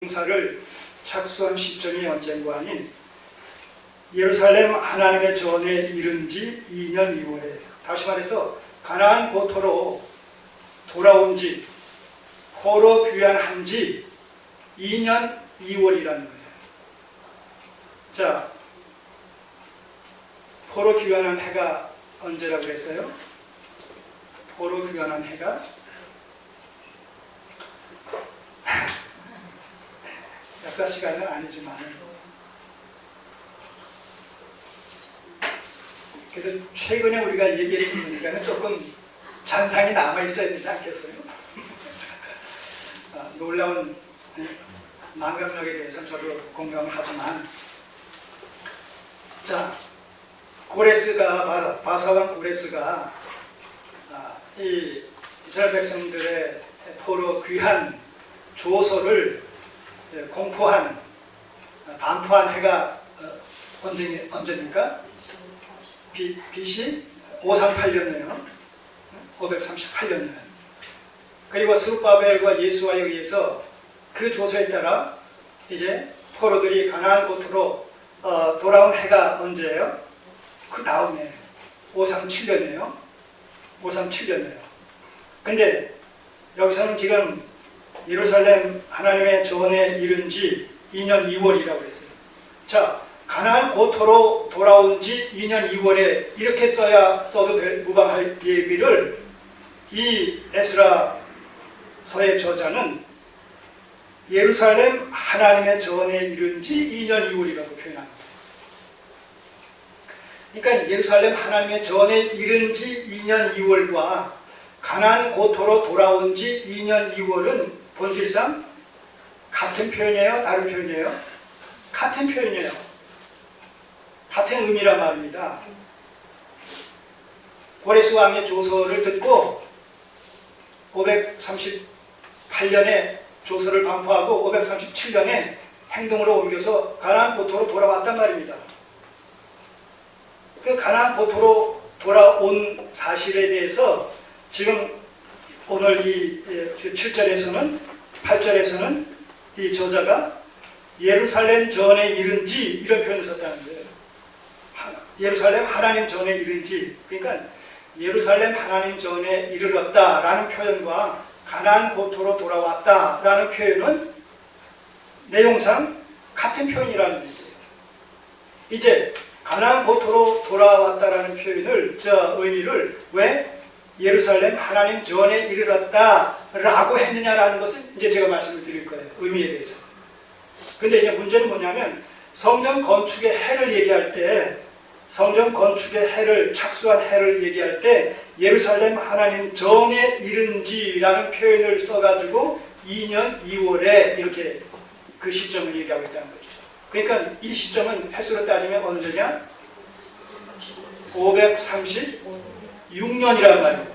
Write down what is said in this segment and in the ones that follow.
행사를 착수한 시점이 언젠가 하니 예루살렘 하나님의 전에 이른 지 2년 2월에, 다시 말해서 가나안 고토로 돌아온 지, 포로 귀환한 지 2년 2월이라는 거예요. 자, 포로 귀환한 해가 언제라고 그랬어요? 포로 귀환한 해가 역사 시간은 아니지만 그래도 최근에 우리가 얘기했던 거니까 조금 잔상이 남아있어야 되지 않겠어요? 놀라운 망각력에 대해서는 저도 공감을 하지만, 자, 고레스가, 바사왕 고레스가 이 이스라엘 백성들의 포로 귀한 조서를 공포한, 반포한 해가 언제입니까? BC 538년이에요. 538년이에요. 그리고 스룹바벨과 예수와에 의해서 그 조서에 따라 이제 포로들이 가나안 고토로 돌아온 해가 언제예요? 그 다음에 537년이에요. 537년이에요. 근데 여기서는 지금 예루살렘 하나님의 전에 이른 지 2년 2월이라고 했어요. 자, 가나안 고토로 돌아온 지 2년 2월에 이렇게 써도 무방할 예비를 이 에스라서의 저자는 예루살렘 하나님의 전에 이른 지 2년 2월이라고 표현합니다. 그러니까 예루살렘 하나님의 전에 이른 지 2년 2월과 가나안 고토로 돌아온 지 2년 2월은 본질상 같은 표현이에요? 다른 표현이에요? 같은 표현이에요. 같은 의미란 말입니다. 고레스 왕의 조서를 듣고 538년에 조서를 반포하고 537년에 행동으로 옮겨서 가나안 고토로 돌아왔단 말입니다. 그 가나안 고토로 돌아온 사실에 대해서 지금 오늘 이 7절에서는 8절에서는 이 저자가 예루살렘 전에 이른 지 이런 표현을 썼다는 거예요. 예루살렘 하나님 전에 이른 지, 그러니까 예루살렘 하나님 전에 이르렀다라는 표현과 가나안 고토로 돌아왔다라는 표현은 내용상 같은 표현이라는 얘기예요. 이제 가나안 고토로 돌아왔다라는 표현을, 의미를 왜 예루살렘 하나님 전에 이르렀다라고 했느냐라는 것을 이제 제가 말씀을 드릴 거예요. 의미에 대해서. 근데 이제 문제는 뭐냐면, 성전 건축의 해를 얘기할 때, 성전 건축의 해를, 착수한 해를 얘기할 때 예루살렘 하나님 전에 이른지라는 표현을 써가지고 2년 2월에 이렇게 그 시점을 얘기하고 있다는 거죠. 그러니까 이 시점은 횟수로 따지면 언제냐? 536년이라는 말입니다.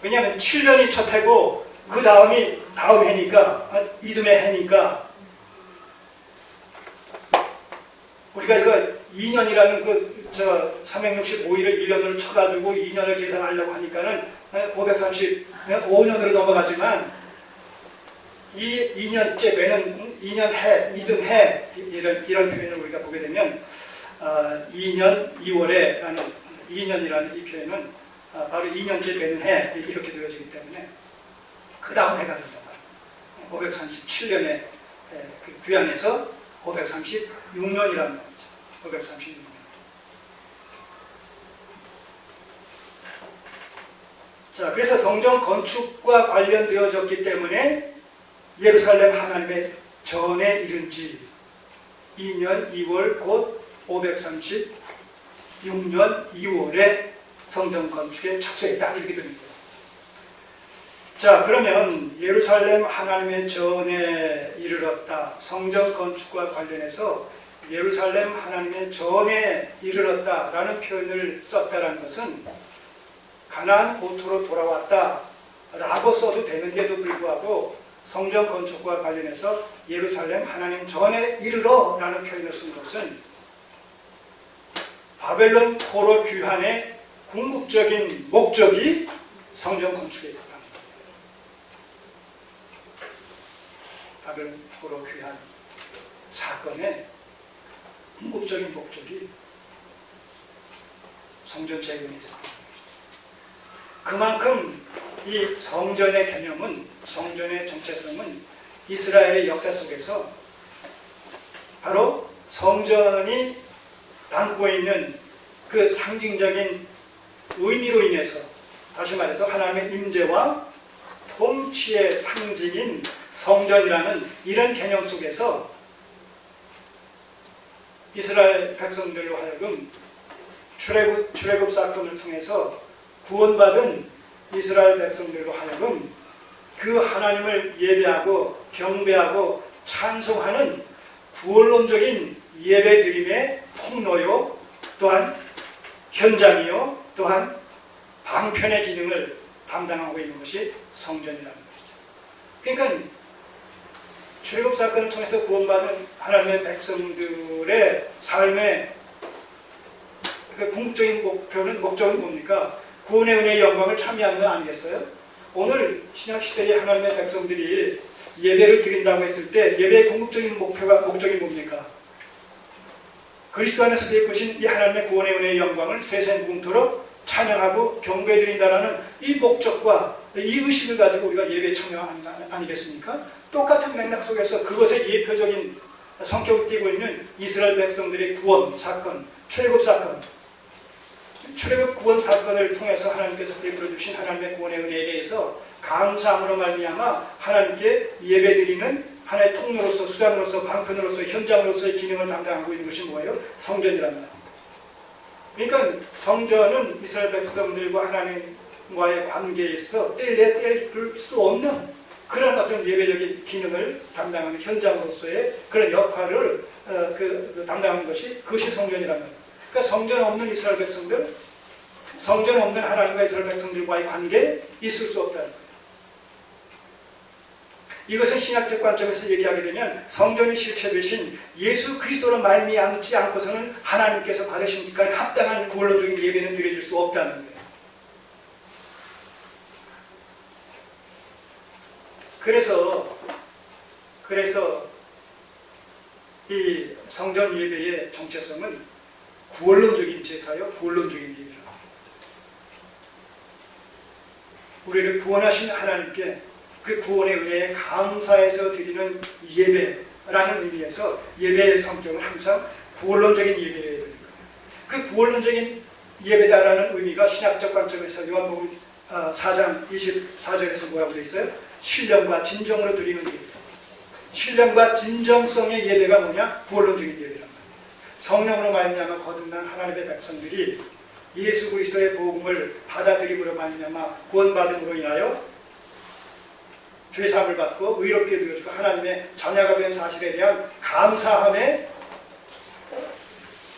왜냐하면 7년이 첫 해고 그 다음이 다음 해니까, 이듬해 해니까, 우리가 이거 2년이라는 365일을 1년으로 쳐가지고 2년을 계산하려고 하니까는 535년으로 넘어가지만, 이 2년째 되는 2년 해, 이듬해, 이런 표현을 우리가 보게 되면 2년 2월에 라는 2년이라는 이 표현은 바로 2년째 되는 해, 이렇게 되어지기 때문에 그 다음 해가 된다 말이에요. 537년에 귀환해서 536년이라는 말이죠. 536년. 자, 그래서 성전 건축과 관련되어졌기 때문에 예루살렘 하나님의 전에 이른 지 2년 2월 곧 536년 2월에 성전 건축에 착수했다, 이렇게 됩니다. 자, 그러면 예루살렘 하나님의 전에 이르렀다, 성전 건축과 관련해서 예루살렘 하나님의 전에 이르렀다라는 표현을 썼다는 것은 가나안 고토로 돌아왔다라고 써도 되는데도 불구하고 성전 건축과 관련해서 예루살렘 하나님 전에 이르러라는 표현을 쓴 것은 바벨론 포로 귀환의 궁극적인 목적이 성전 건축에 있었다는 겁니다. 바벨론 최고로 귀한 사건의 궁극적인 목적이 성전 재건이 있었던 것이죠. 그만큼 이 성전의 개념은, 성전의 정체성은 이스라엘의 역사 속에서 바로 성전이 담고 있는 그 상징적인 의미로 인해서, 다시 말해서 하나님의 임재와 통치의 상징인 성전이라는 이런 개념 속에서 이스라엘 백성들로 하여금 출애굽 사건을 통해서 구원받은 이스라엘 백성들로 하여금 그 하나님을 예배하고 경배하고 찬송하는 구원론적인 예배드림의 통로요, 또한 현장이요, 또한 방편의 기능을 담당하고 있는 것이 성전이라는 것이죠. 그러니까 출애굽 사건을 통해서 구원받은 하나님의 백성들의 삶의 그 궁극적인 목적은 뭡니까? 구원의 은혜의 영광을 참여하는 거 아니겠어요? 오늘 신약시대의 하나님의 백성들이 예배를 드린다고 했을 때 예배의 궁극적인 목적이 뭡니까? 그리스도 안에서 베푸신 이 하나님의 구원의 은혜의 영광을 세상 무궁토록 찬양하고 경배드린다라는 이 목적과 이 의식을 가지고 우리가 예배에 참여하는 거 아니겠습니까? 똑같은 맥락 속에서 그것의 예표적인 성격을 띠고 있는 이스라엘 백성들의 구원 사건, 출애굽 사건, 출애굽 구원 사건을 통해서 하나님께서 베풀어 주신 하나님의 구원의 은혜에 대해서 감사함으로 말미암아 하나님께 예배드리는 하나의 통로로서, 수단으로서, 방편으로서, 현장으로서의 기능을 담당하고 있는 것이 뭐예요? 성전이라는 겁니다. 그러니까 성전은 이스라엘 백성들과 하나님과의 관계에서 뗄 수 없는 그런 어떤 예배적인 기능을 담당하는 현장으로서의 그런 역할을 담당하는 그것이 성전이라는 겁니다. 그러니까 성전 없는 이스라엘 백성들, 성전 없는 하나님과 이스라엘 백성들과의 관계에 있을 수 없다는 거예요. 이것은 신학적 관점에서 얘기하게 되면 성전의 실체 되신 예수 그리스도로 말미암지 않고서는 하나님께서 받으신 것까지 합당한 구원론적인 예배는 드려질 수 없다는 거예요. 그래서 이 성전 예배의 정체성은 구원론적인 제사요, 구원론적인 예배입니다. 우리를 구원하신 하나님께 그 구원의 은혜에 감사해서 드리는 예배라는 의미에서 예배의 성격은 항상 구원론적인 예배여야 되는 거예요. 그 구원론적인 예배다라는 의미가 신학적 관점에서 요한복음 4장 24절에서 뭐라고 되어 있어요? 신령과 진정으로 드리는 예배. 신령과 진정성의 예배가 뭐냐? 구원론적인 예배란 말이에요. 성령으로 말미암아 거듭난 하나님의 백성들이 예수 그리스도의 복음을 받아들임으로 말미암아 구원받음으로 인하여 죄사함을 받고 의롭게 되어지고 하나님의 자녀가 된 사실에 대한 감사함의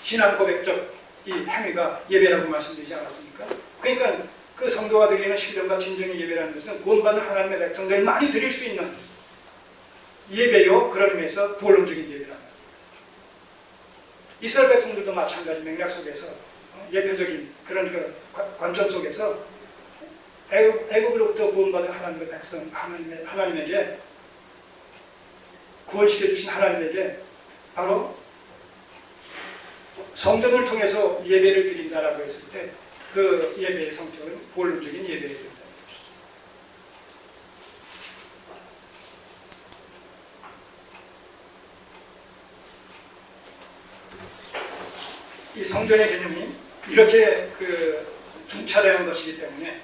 신앙 고백적 이 행위가 예배라고 말씀드리지 않았습니까? 그러니까 그 성도가 드리는 신령과 진정의 예배라는 것은 구원받는 하나님의 백성들만이 드릴 수 있는 예배요, 그런 의미에서 구원론적인 예배랍니다. 이스라엘 백성들도 마찬가지 맥락 속에서 예표적인 그런 그 관점 속에서 애굽으로부터 구원받은 하나님의 백성, 하나님에게 구원시켜주신 하나님에게 바로 성전을 통해서 예배를 드린다라고 했을 때 그 예배의 성격은 구원론적인 예배가 된다는 것이죠. 이 성전의 개념이 이렇게 중차되는 것이기 때문에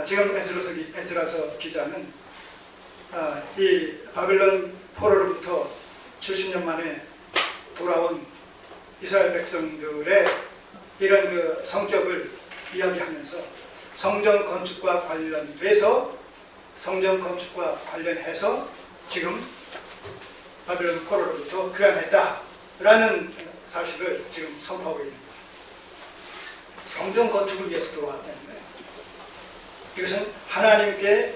지금 에스라서 기자는 이 바벨론 포로로부터 70년 만에 돌아온 이스라엘 백성들의 이런 성격을 이야기하면서 성전 건축과 관련해서 지금 바벨론 포로로부터 귀환했다라는 사실을 지금 선포하고 있는 거예요. 성전 건축을 위해서 들어왔다는 거예요. 이것은 하나님께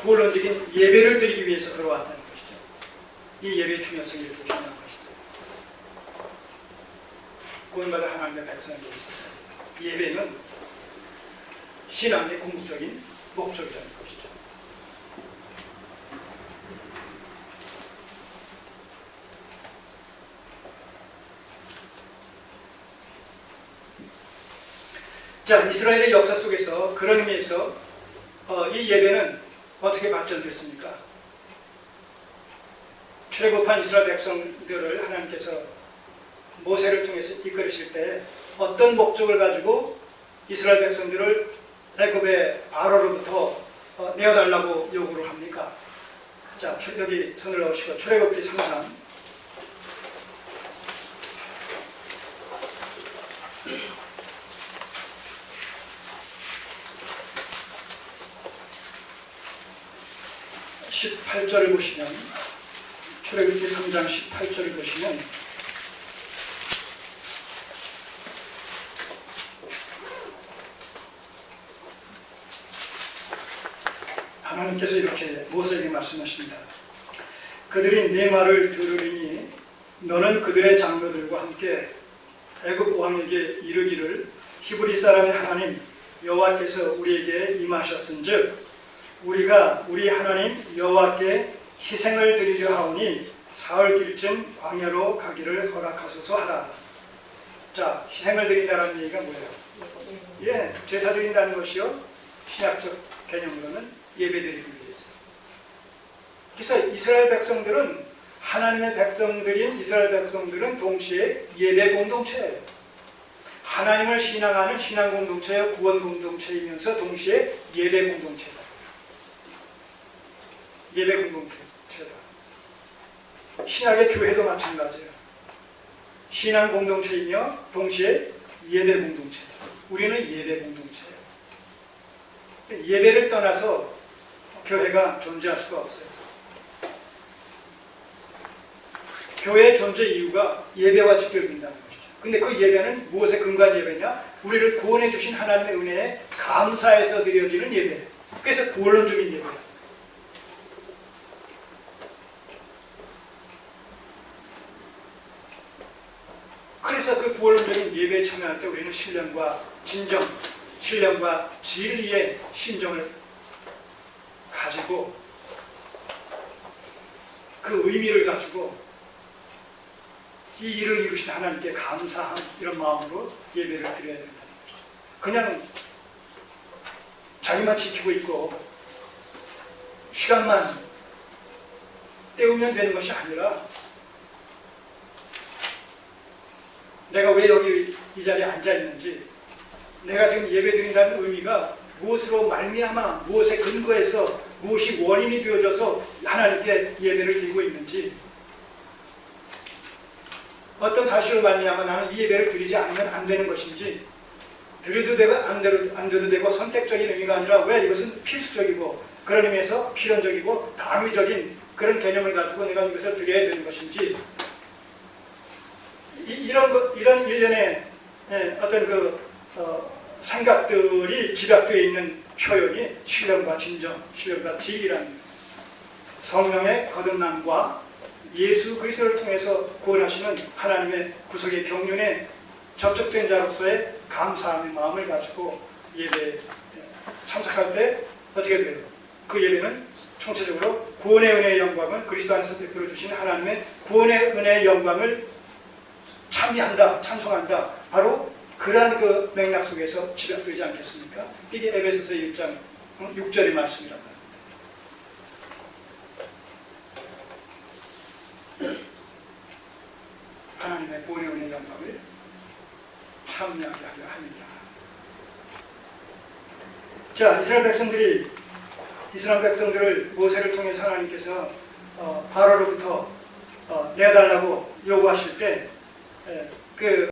구원론적인 예배를 드리기 위해서 들어왔다는 것이죠. 이 예배의 중요성이 이렇게 중요한 것이죠. 구원받은 하나님의 백성에게 있어서 예배는 신앙의 궁극적인 목적이라는 것이죠. 자, 이스라엘의 역사 속에서 그런 의미에서 이 예배는 어떻게 발전됐습니까? 출애굽한 이스라엘 백성들을 하나님께서 모세를 통해서 이끌으실 때 어떤 목적을 가지고 이스라엘 백성들을 애굽의 바로로부터 내어달라고 요구를 합니까? 자, 여기 손을 넣으시고 출애굽기 3장 18절을 보시면, 출애굽기 3장 18절을 보시면 하나님께서 이렇게 모세에게 말씀하십니다. 그들이 네 말을 들으리니 너는 그들의 장로들과 함께 애굽 왕에게 이르기를 히브리 사람의 하나님 여호와께서 우리에게 임하셨은즉 우리가 우리 하나님 여호와께 희생을 드리려 하오니 사흘길쯤 광야로 가기를 허락하소서 하라. 자, 희생을 드린다는 얘기가 뭐예요? 예, 제사 드린다는 것이요, 신약적 개념으로는 예배 드리기 위해서요. 그래서 이스라엘 백성들은, 하나님의 백성들인 이스라엘 백성들은 동시에 예배 공동체예요. 하나님을 신앙하는 신앙 공동체와 구원 공동체이면서 동시에 예배 공동체다. 예배 공동체다. 신약의 교회도 마찬가지예요. 신앙 공동체이며 동시에 예배 공동체다. 우리는 예배 공동체예요. 예배를 떠나서 교회가 존재할 수가 없어요. 교회의 존재 이유가 예배와 직결된다는 것이죠. 근데 그 예배는 무엇에 근거한 예배냐? 우리를 구원해 주신 하나님의 은혜에 감사해서 드려지는 예배. 그래서 구원론적인 예배예요. 그래서 그 구원론적인 예배에 참여할 때 우리는 신령과 진정, 신령과 진리의 심정을 가지고 그 의미를 가지고 이 일을 이루신 하나님께 감사함, 이런 마음으로 예배를 드려야 된다는 것이죠. 그냥 자기만 지키고 있고 시간만 때우면 되는 것이 아니라 내가 왜 여기 이 자리에 앉아 있는지, 내가 지금 예배 드린다는 의미가 무엇으로 말미암아, 무엇에 근거해서, 무엇이 원인이 되어져서 하나님께 예배를 드리고 있는지, 어떤 사실을 말미암아 나는 이 예배를 드리지 않으면 안 되는 것인지, 드려도 되고 안 돼도 되고 선택적인 의미가 아니라 왜 이것은 필수적이고 그런 의미에서 필연적이고 당위적인 그런 개념을 가지고 내가 이것을 드려야 되는 것인지, 이런 일련의 어떤 생각들이 집약되어 있는 표현이 신령과 진정, 신령과 진리라는 성령의 거듭남과 예수 그리스도를 통해서 구원하시는 하나님의 구속의 경륜에 접촉된 자로서의 감사함의 마음을 가지고 예배에 참석할 때 어떻게 돼요? 그 예배는 총체적으로 구원의 은혜의 영광을, 그리스도 안에서 베풀어 주신 하나님의 구원의 은혜의 영광을 찬미한다, 찬송한다. 바로 그러한 그 맥락 속에서 집약되지 않겠습니까? 이게 에베소서 1장 6절의 말씀이라고 합니다. 하나님의 구원의 은혜의 영광을 찬미하게 하려 합니다. 자, 이스라엘 백성들을 모세를 통해서 하나님께서 바로로부터 내어달라고 요구하실 때